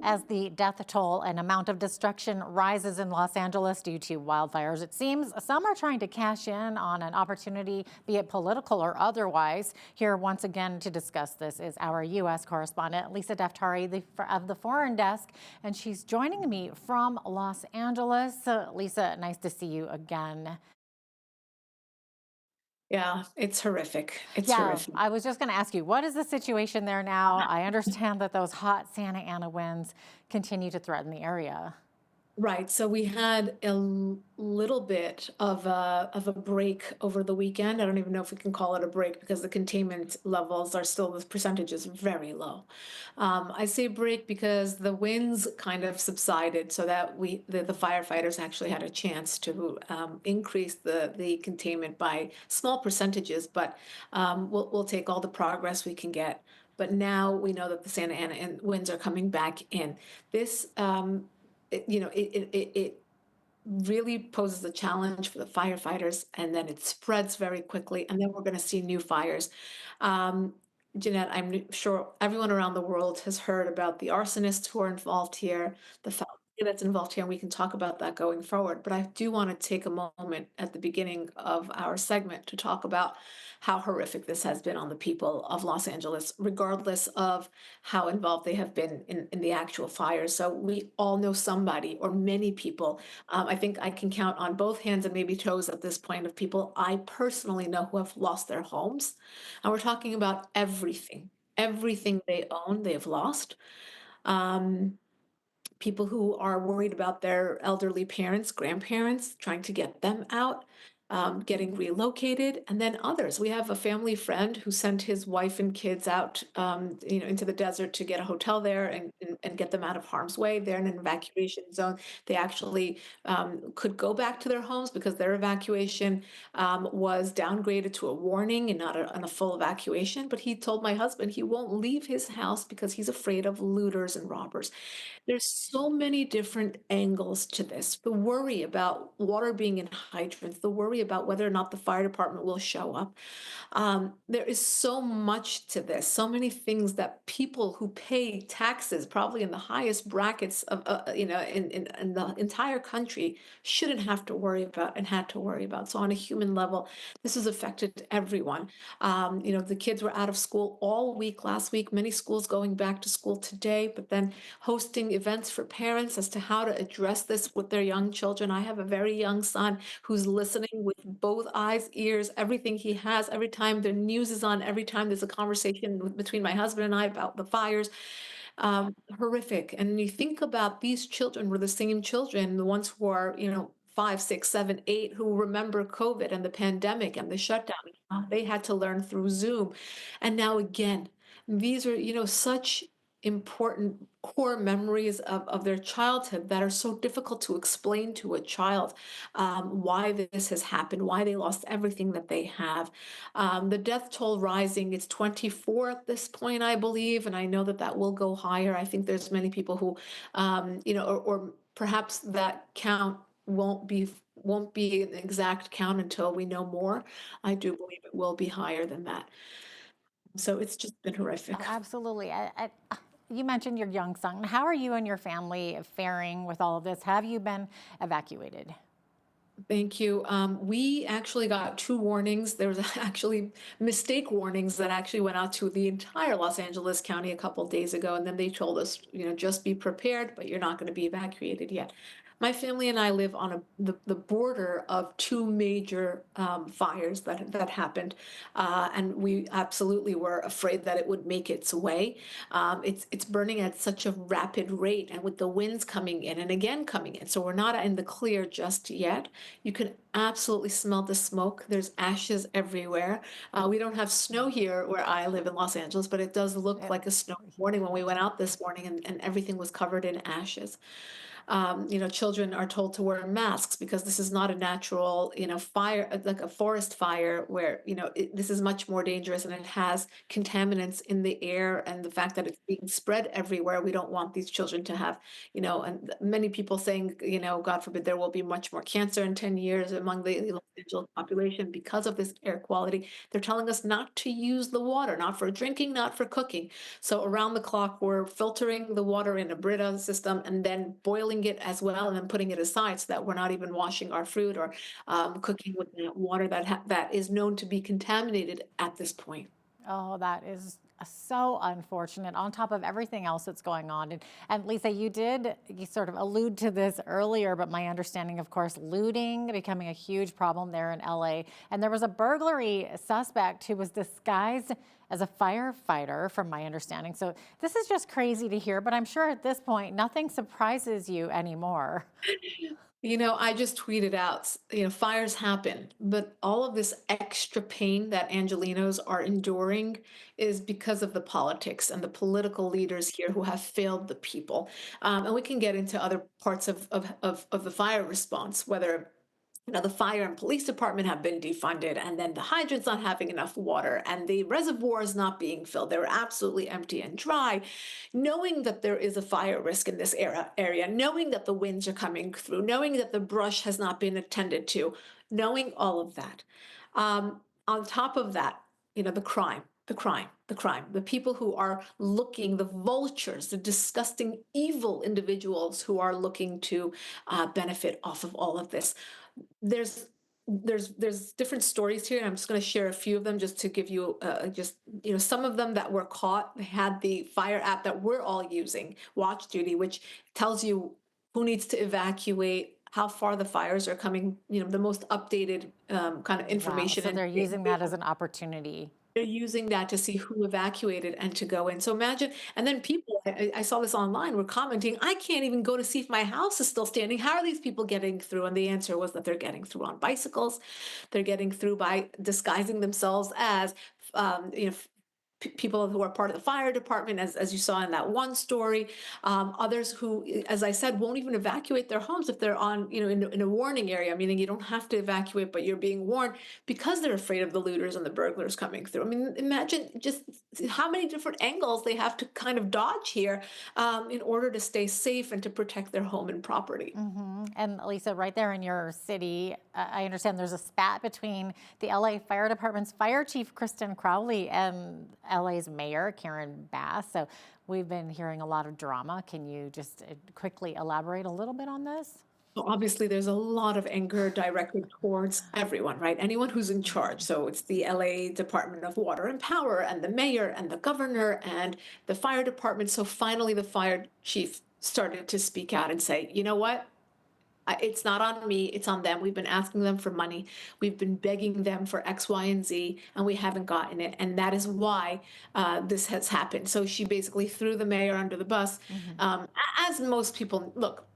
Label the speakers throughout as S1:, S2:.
S1: As the death toll and amount of destruction rises in Los Angeles due to wildfires, it seems some are trying to cash in on an opportunity, be it political or otherwise. Here once again to discuss this is our U.S. correspondent, Lisa Daftari of the Foreign Desk, and she's joining me from Los Angeles. Lisa, nice to see you again.
S2: Yeah, it's horrific. It's
S1: Yeah,
S2: horrific.
S1: I was just going to ask you, what is the situation there now? I understand that those hot Santa Ana winds continue to threaten the area.
S2: Right. So we had a little bit of a break over the weekend. I don't even know if we can call it a break because the containment levels are still, the percentage is very low. I say break because the winds kind of subsided so that the firefighters actually had a chance to increase the containment by small percentages, but we'll take all the progress we can get. But now we know that the Santa Ana winds are coming back in. This it really poses a challenge for the firefighters, and then it spreads very quickly, and then we're going to see new fires. Um, Jeanette, I'm sure everyone around the world has heard about the arsonists who are involved here, the faculty that's involved here, and we can talk about that going forward. But I do want to take a moment at the beginning of our segment to talk about how horrific this has been on the people of Los Angeles, regardless of how involved they have been in the actual fires. So we all know somebody or many people. I think I can count on both hands and maybe toes at this point of people I personally know who have lost their homes. And we're talking about everything. Everything they own, they've lost. Um, People who are worried about their elderly parents, grandparents, trying to get them out, getting relocated, and then others. We have a family friend who sent his wife and kids out, into the desert to get a hotel there and get them out of harm's way. They're in an evacuation zone. They actually could go back to their homes because their evacuation was downgraded to a warning and not a full evacuation. But he told my husband he won't leave his house because he's afraid of looters and robbers. There's so many different angles to this. The worry about water being in hydrants, the worry about whether or not the fire department will show up. There is so much to this, so many things that people who pay taxes, probably in the highest brackets of, in the entire country, shouldn't have to worry about and had to worry about. So on a human level, this has affected everyone. The kids were out of school all week last week, many schools going back to school today, but then hosting events for parents as to how to address this with their young children. I have a very young son who's listening with both eyes, ears, everything he has, every time the news is on, every time there's a conversation between my husband and I about the fires. Horrific. And you think about these children were the same children, the ones who are, 5, 6, 7, 8, who remember COVID and the pandemic and the shutdown. They had to learn through Zoom. And now again, these are, such important core memories of their childhood that are so difficult to explain to a child, why this has happened, why they lost everything that they have. The death toll rising, it's 24 at this point, I believe, and I know that that will go higher. I think there's many people who, or perhaps that count won't be an exact count until we know more. I do believe it will be higher than that. So it's just been
S1: Oh,
S2: horrific.
S1: absolutely. You mentioned your young son. How are you and your family faring with all of this? Have you been evacuated?
S2: Thank you. We actually got two warnings. There was actually mistake warnings that actually went out to the entire Los Angeles County a couple days ago, and then they told us, just be prepared, but you're not going to be evacuated yet. My family and I live on the border of two major fires that happened, and we absolutely were afraid that it would make its way. It's burning at such a rapid rate, and with the winds coming in and again coming in, so we're not in the clear just yet. You can absolutely smell the smoke. There's ashes everywhere. We don't have snow here where I live in Los Angeles, but it does look
S1: It-
S2: like a snow morning when we went out this morning, and everything was covered in ashes. Children are told to wear masks because this is not a natural, fire, like a forest fire where, this is much more dangerous and it has contaminants in the air, and the fact that it's being spread everywhere. We don't want these children to have, and many people saying, God forbid, there will be much more cancer in 10 years among the Los Angeles population because of this air quality. They're telling us not to use the water, not for drinking, not for cooking. So around the clock, we're filtering the water in a Brita system and then boiling it as well, and then putting it aside so that we're not even washing our fruit or cooking with water that is known to be contaminated at this point.
S1: Oh, that is so unfortunate on top of everything else that's going on. And Lisa, you sort of allude to this earlier, but my understanding, of course, looting becoming a huge problem there in LA. And there was a burglary suspect who was disguised as a firefighter, from my understanding. So this is just crazy to hear, but I'm sure at this point, nothing surprises you anymore.
S2: I just tweeted out, fires happen, but all of this extra pain that Angelenos are enduring is because of the politics and the political leaders here who have failed the people. And we can get into other parts of the fire response, whether the fire and police department have been defunded, and then the hydrants not having enough water, and the reservoirs not being filled. They were absolutely empty and dry. Knowing that there is a fire risk in this area, knowing that the winds are coming through, knowing that the brush has not been attended to, knowing all of that. On top of that, the people who are looking, the vultures, the disgusting, evil individuals who are looking to benefit off of all of this. There's different stories here, and I'm just going to share a few of them just to give you some of them that were caught. They had the fire app that we're all using, Watch Duty, which tells you who needs to evacuate, how far the fires are coming, the most updated kind of
S1: Wow.
S2: information.
S1: So
S2: And
S1: they're using that as an opportunity.
S2: they're using that to see who evacuated and to go in. So imagine, and then people, I saw this online, were commenting, I can't even go to see if my house is still standing. How are these people getting through? And the answer was that they're getting through on bicycles. They're getting through by disguising themselves as, people who are part of the fire department, as you saw in that one story. Others who, as I said, won't even evacuate their homes if they're on, in a warning area, meaning you don't have to evacuate, but you're being warned because they're afraid of the looters and the burglars coming through. I mean, imagine just how many different angles they have to kind of dodge here in order to stay safe and to protect their home and property.
S1: And Lisa, right there in your city, I understand there's a spat between the LA Fire Department's fire chief, Kristen Crowley, and LA's mayor, Karen Bass. So we've been hearing a lot of drama. Can you just quickly elaborate a little bit on this?
S2: So obviously, there's a lot of anger directed towards everyone, right? Anyone who's in charge. So it's the LA Department of Water and Power, and the mayor, and the governor, and the fire department. So finally, the fire chief started to speak out and say, you know what? It's not on me, it's on them. We've been asking them for money. We've been begging them for X, Y, and Z, and we haven't gotten it. And that is why this has happened. So she basically threw the mayor under the bus. As most people, look,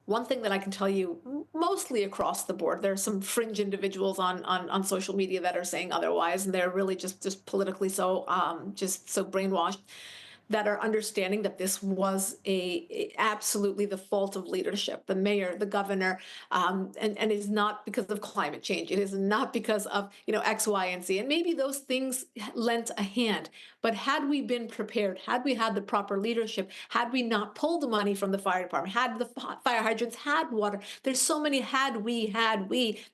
S2: one thing that I can tell you, mostly across the board, there are some fringe individuals on social media that are saying otherwise, and they're really just politically just so brainwashed, that are understanding that this was absolutely the fault of leadership, the mayor, the governor, and is not because of climate change. It is not because of X, Y, and Z. And maybe those things lent a hand. But had we been prepared, had we had the proper leadership, had we not pulled the money from the fire department, had the fire hydrants had water, there's so many had we,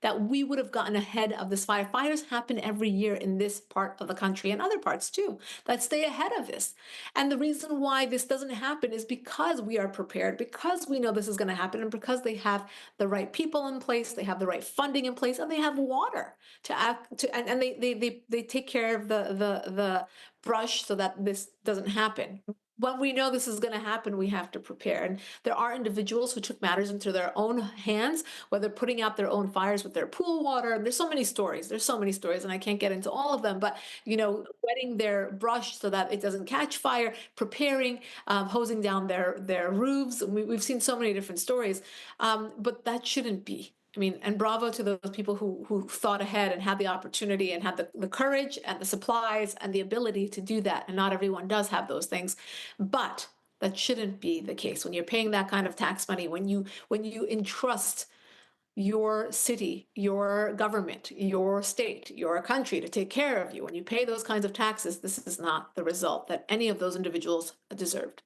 S2: that we would have gotten ahead of this fire. Fires happen every year in this part of the country and other parts too, that stay ahead of this. And the reason why this doesn't happen is because we are prepared, because we know this is going to happen, and because they have the right people in place, they have the right funding in place, and they have water to act to, and they take care of the brush so that this doesn't happen. When we know this is going to happen, we have to prepare. And there are individuals who took matters into their own hands, whether putting out their own fires with their pool water. There's so many stories. There's so many stories, and I can't get into all of them. But wetting their brush so that it doesn't catch fire, preparing, hosing down their roofs. We've seen so many different stories, but that shouldn't be. I mean, and bravo to those people who thought ahead and had the opportunity and had the courage and the supplies and the ability to do that. And not everyone does have those things. But That shouldn't be the case. When you're paying that kind of tax money, when you entrust your city, your government, your state, your country to take care of you, when you pay those kinds of taxes, this is not the result that any of those individuals deserved.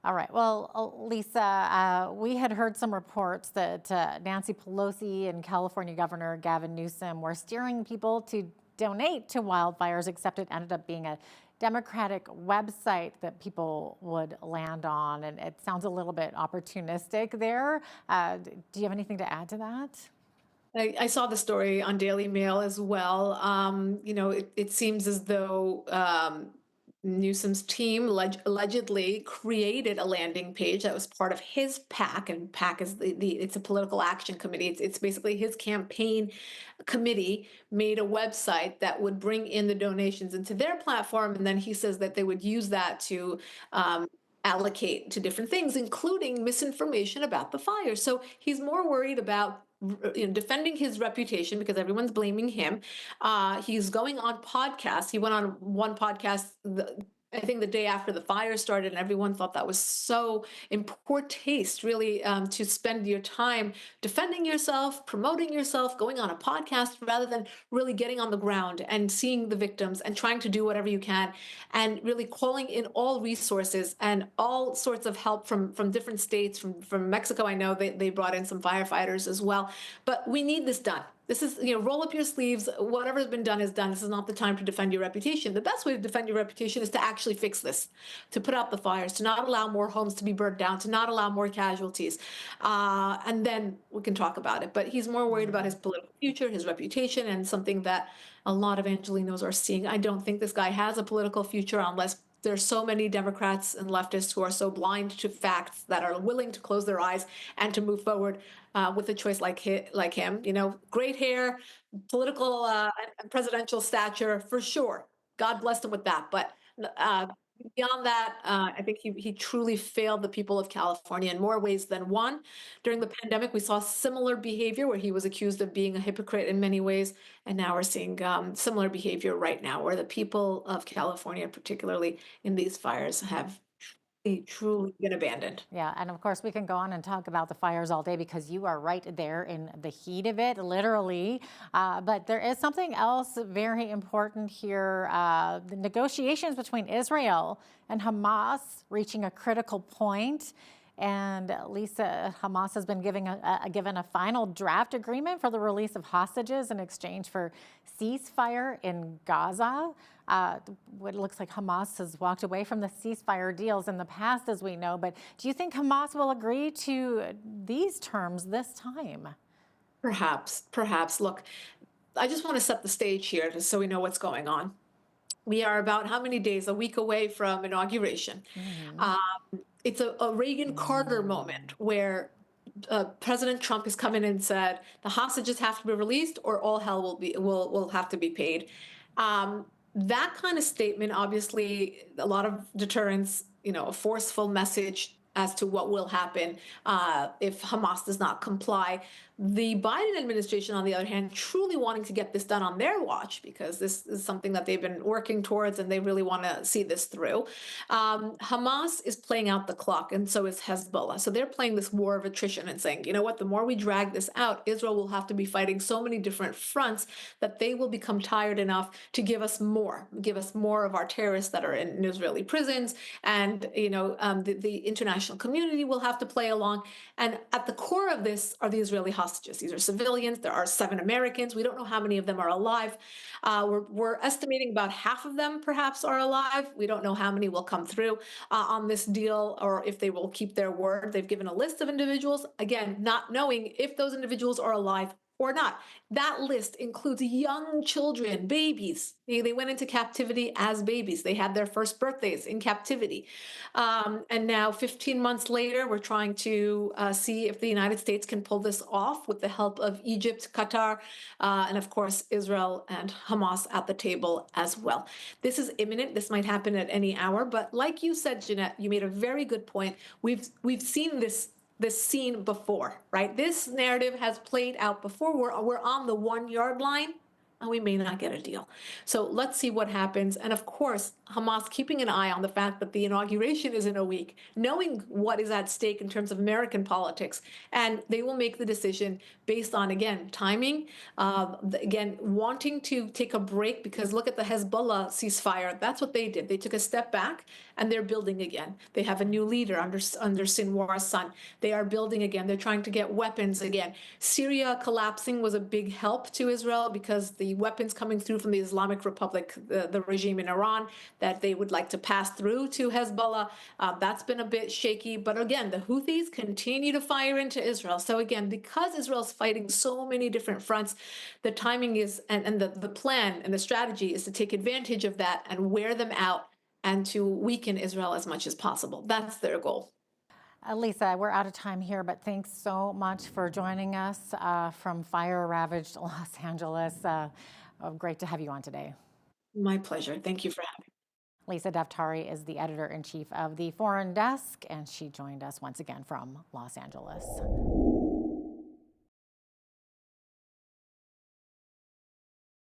S1: All right. Well, Lisa, we had heard some reports that Nancy Pelosi and California Governor Gavin Newsom were steering people to donate to wildfires, except it ended up being a Democratic website that people would land on. And it sounds a little bit opportunistic there. Do you have anything to add to that?
S2: I saw the story on Daily Mail as well. It seems as though Newsom's team allegedly created a landing page that was part of his PAC, and PAC is it's a political action committee. It's basically his campaign committee made a website that would bring in the donations into their platform, and then he says that they would use that to allocate to different things, including misinformation about the fire. So he's more worried about defending his reputation because everyone's blaming him. He's going on podcasts. He went on one podcast, I think the day after the fire started, and everyone thought that was so in poor taste, really, to spend your time defending yourself, promoting yourself, going on a podcast, rather than really getting on the ground and seeing the victims and trying to do whatever you can, and really calling in all resources and all sorts of help from different states, from Mexico. I know they brought in some firefighters as well, but we need this done. This is, roll up your sleeves. Whatever's been done is done. This is not the time to defend your reputation. The best way to defend your reputation is to actually fix this, to put out the fires, to not allow more homes to be burned down, to not allow more casualties. And then we can talk about it. But he's more worried about his political future, his reputation, and something that a lot of Angelenos are seeing. I don't think this guy has a political future unless there's so many Democrats and leftists who are so blind to facts that are willing to close their eyes and to move forward with a choice like him. Great hair, political and presidential stature for sure. God bless him with that. But uh, beyond that, I think he truly failed the people of California in more ways than one. During the pandemic, we saw similar behavior where he was accused of being a hypocrite in many ways. And now we're seeing similar behavior right now where the people of California, particularly in these fires, have truly been abandoned.
S1: Yeah, and of course, we can go on and talk about the fires all day because you are right there in the heat of it, literally. But there is something else very important here. The negotiations between Israel and Hamas reaching a critical point. And Lisa, Hamas has been given a final draft agreement for the release of hostages in exchange for ceasefire in Gaza. What looks like Hamas has walked away from the ceasefire deals in the past, as we know. But do you think Hamas will agree to these terms this time?
S2: Perhaps. Look, I just want to set the stage here just so we know what's going on. We are about how many days? A week away from inauguration. It's a Reagan-Carter moment where President Trump has come in and said the hostages have to be released or all hell will have to be paid. That kind of statement, obviously, a lot of deterrence, a forceful message as to what will happen if Hamas does not comply. The Biden administration, on the other hand, truly wanting to get this done on their watch because this is something that they've been working towards and they really want to see this through. Hamas is playing out the clock, and so is Hezbollah. So they're playing this war of attrition and saying, you know what, the more we drag this out, Israel will have to be fighting so many different fronts that they will become tired enough to give us more of our terrorists that are in Israeli prisons. And, the international community will have to play along. And at the core of this are the Israeli hostages. These are civilians. There are 7 Americans. We don't know how many of them are alive. We're estimating about half of them perhaps are alive. We don't know how many will come through on this deal or if they will keep their word. They've given a list of individuals, again, not knowing if those individuals are alive or not. That list includes young children, babies. They went into captivity as babies. They had their first birthdays in captivity. And now 15 months later, we're trying to see if the United States can pull this off with the help of Egypt, Qatar, and of course, Israel and Hamas at the table as well. This is imminent. This might happen at any hour. But like you said, Jeanette, you made a very good point. We've seen this scene before, right? This narrative has played out before. We're on the 1 yard line, and we may not get a deal. So let's see what happens. And of course, Hamas keeping an eye on the fact that the inauguration is in a week, knowing what is at stake in terms of American politics. And they will make the decision based on, again, timing, again, wanting to take a break, because look at the Hezbollah ceasefire. That's what they did. They took a step back and they're building again. They have a new leader under Sinwar's son. They are building again. They're trying to get weapons again. Syria collapsing was a big help to Israel because the weapons coming through from the Islamic Republic, the regime in Iran, that they would like to pass through to Hezbollah, that's been a bit shaky. But again, the Houthis continue to fire into Israel. So again, because Israel's fighting so many different fronts, the timing is, and the plan and the strategy is to take advantage of that and wear them out and to weaken Israel as much as possible. That's their goal.
S1: Lisa, we're out of time here, but thanks so much for joining us from fire-ravaged Los Angeles. Great to have you on today.
S2: My pleasure. Thank you for having me.
S1: Lisa Daftari is the editor-in-chief of the Foreign Desk, and she joined us once again from Los Angeles.